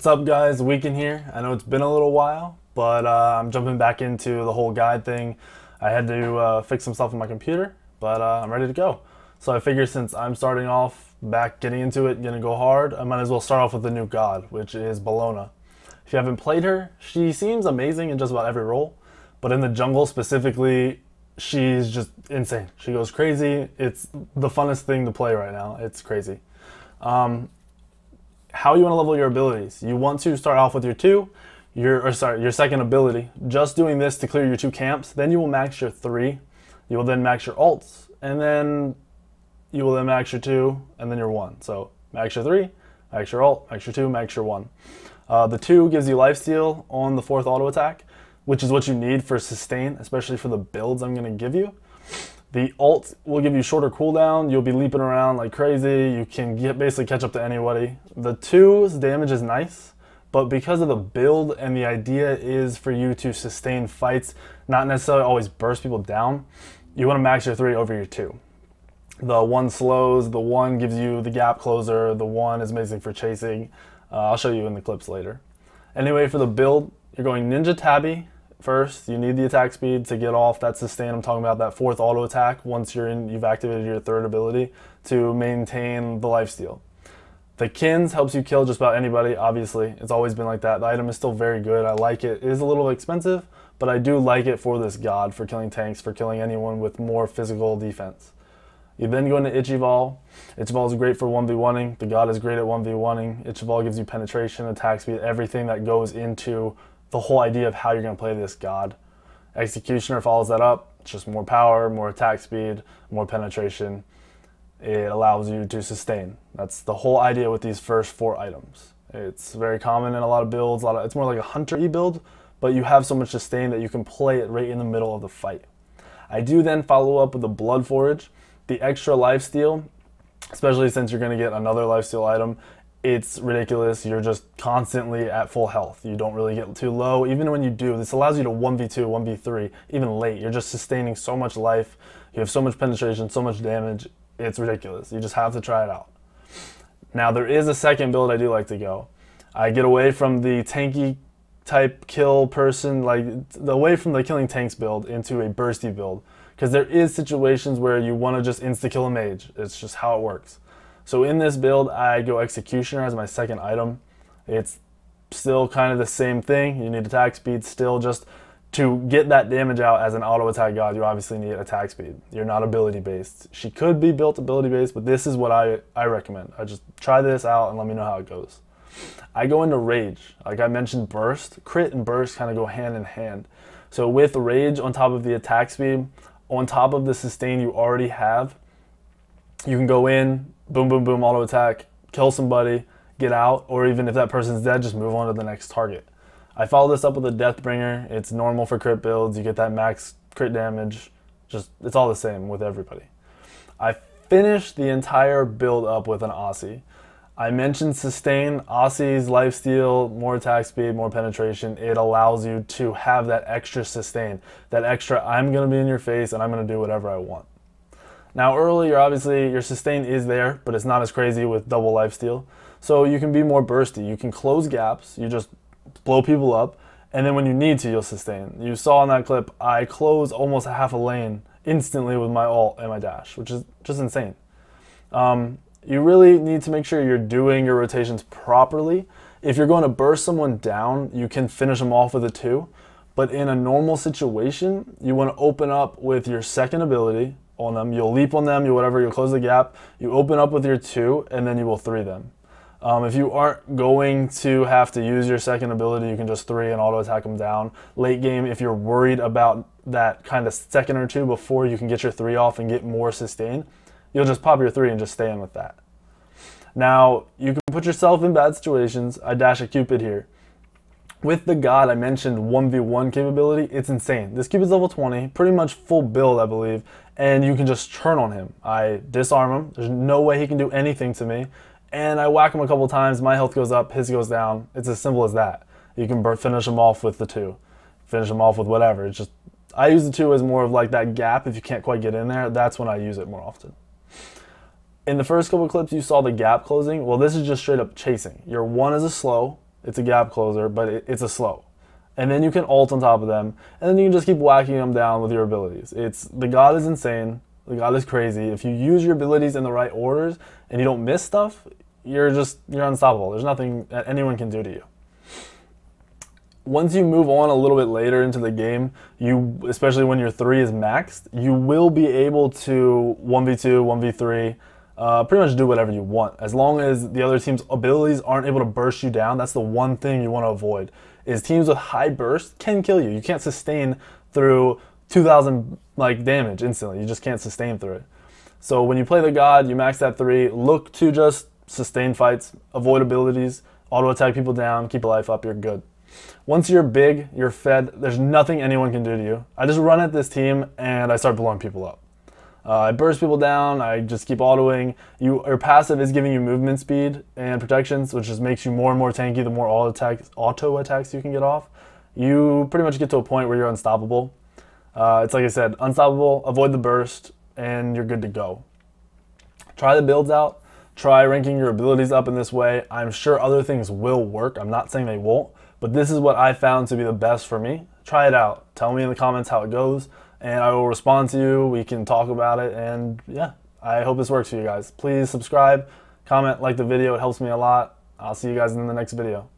What's up, guys? Weekend here. I know it's been a little while, but I'm jumping back into the whole guide thing. I had to fix some stuff on my computer, but I'm ready to go. So I figured since I'm starting off back getting into it, gonna go hard, I might as well start off with the new god, which is Bellona. If you haven't played her, she seems amazing in just about every role, but in the jungle specifically, she's just insane. She goes crazy. It's the funnest thing to play right now. It's crazy. How you want to level your abilities. You want to start off with your second ability. Just doing this to clear your 2 camps, then you will max your 3. You will then max your ults, and then you will then max your 2, and then your 1. So max your 3, max your ult, max your 2, max your 1. The 2 gives you lifesteal on the 4th auto attack, which is what you need for sustain, especially for the builds I'm going to give you. The ult will give you shorter cooldown. You'll be leaping around like crazy. You can basically catch up to anybody. The 2's damage is nice, but because of the build and the idea is for you to sustain fights, not necessarily always burst people down, you want to max your 3 over your 2. The 1 slows, the 1 gives you the gap closer, the 1 is amazing for chasing. I'll show you in the clips later. Anyway, for the build, you're going Ninja Tabby. First, you need the attack speed to get off that sustain. I'm talking about that 4th auto attack once you've activated your 3rd ability to maintain the lifesteal. The Kins helps you kill just about anybody, obviously. It's always been like that. The item is still very good. I like it. It is a little expensive, but I do like it for this god, for killing tanks, for killing anyone with more physical defense. You then go into Ichival. Ichival is great for 1v1ing. The god is great at 1v1ing. Ichival gives you penetration, attack speed, everything that goes into the whole idea of how you're going to play this god. Executioner follows that up. It's just more power, more attack speed, more penetration. It allows you to sustain. That's the whole idea with these first 4 items. It's very common in a lot of builds. It's more like a hunter-y build, but you have so much sustain that you can play it right in the middle of the fight. I do then follow up with the Blood Forage. The extra lifesteal, especially since you're going to get another lifesteal item, it's ridiculous. You're just constantly at full health. You don't really get too low. Even when you do, this allows you to 1v2, 1v3, even late. You're just sustaining so much life. You have so much penetration, so much damage. It's ridiculous. You just have to try it out. Now, there is a second build I do like to go. I get away from the tanky type kill person, away from the killing tanks build into a bursty build. Because there is situations where you want to just insta-kill a mage. It's just how it works. So in this build, I go Executioner as my second item. It's still kind of the same thing. You need attack speed still. Just to get that damage out as an auto attack god, you obviously need attack speed. You're not ability based. She could be built ability based, but this is what I recommend. I just try this out and let me know how it goes. I go into Rage. Like I mentioned, Burst. Crit and Burst kind of go hand in hand. So with Rage on top of the attack speed, on top of the sustain you already have, you can go in, boom, boom, boom, auto attack, kill somebody, get out, or even if that person's dead, just move on to the next target. I follow this up with a Deathbringer. It's normal for crit builds. You get that max crit damage. It's all the same with everybody. I finished the entire build up with an Aussie. I mentioned sustain, Aussie's lifesteal, more attack speed, more penetration. It allows you to have that extra sustain, that extra I'm going to be in your face and I'm going to do whatever I want. Now early, obviously your sustain is there, but it's not as crazy with double lifesteal. So you can be more bursty. You can close gaps. You just blow people up, and then when you need to, you'll sustain. You saw in that clip, I close almost half a lane instantly with my ult and my dash, which is just insane. You really need to make sure you're doing your rotations properly. If you're going to burst someone down, you can finish them off with a 2. But in a normal situation, you want to open up with your second ability on them. You'll leap on them, you'll close the gap. You open up with your 2, and then you will 3 them. If you aren't going to have to use your second ability, you can just 3 and auto attack them down. Late game, if you're worried about that kind of second or 2 before you can get your 3 off and get more sustain, you'll just pop your 3 and just stay in with that. Now, you can put yourself in bad situations. I dash a Cupid here. With the god, I mentioned 1v1 capability. It's insane. This Cupid's level 20, pretty much full build, I believe, and you can just churn on him. I disarm him. There's no way he can do anything to me. And I whack him a couple times, my health goes up, his goes down. It's as simple as that. You can finish him off with the 2. Finish him off with whatever. It's just, I use the 2 as more of like that gap. If you can't quite get in there, that's when I use it more often. In the first couple clips, you saw the gap closing. Well, this is just straight up chasing. Your 1 is a slow. It's a gap closer, but it's a slow. And then you can ult on top of them, and then you can just keep whacking them down with your abilities. The God is insane. The God is crazy. If you use your abilities in the right orders and you don't miss stuff, you're unstoppable. There's nothing that anyone can do to you. Once you move on a little bit later into the game, especially when your 3 is maxed, you will be able to 1v2, 1v3, pretty much do whatever you want. As long as the other team's abilities aren't able to burst you down, that's the one thing you want to avoid. Is teams with high burst can kill you. You can't sustain through 2,000 damage instantly. You just can't sustain through it. So when you play the God, you max that 3, look to just sustain fights, avoid abilities, auto attack people down, keep a life up, you're good. Once you're big, you're fed, there's nothing anyone can do to you. I just run at this team and I start blowing people up. I burst people down, I just keep autoing. Your passive is giving you movement speed and protections, which just makes you more and more tanky the more auto attacks you can get off. You pretty much get to a point where you're unstoppable. It's like I said, unstoppable, avoid the burst, and you're good to go. Try the builds out. Try ranking your abilities up in this way. I'm sure other things will work. I'm not saying they won't, but this is what I found to be the best for me. Try it out. Tell me in the comments how it goes, and I will respond to you. We can talk about it, and yeah, I hope this works for you guys. Please subscribe, comment, like the video. It helps me a lot. I'll see you guys in the next video.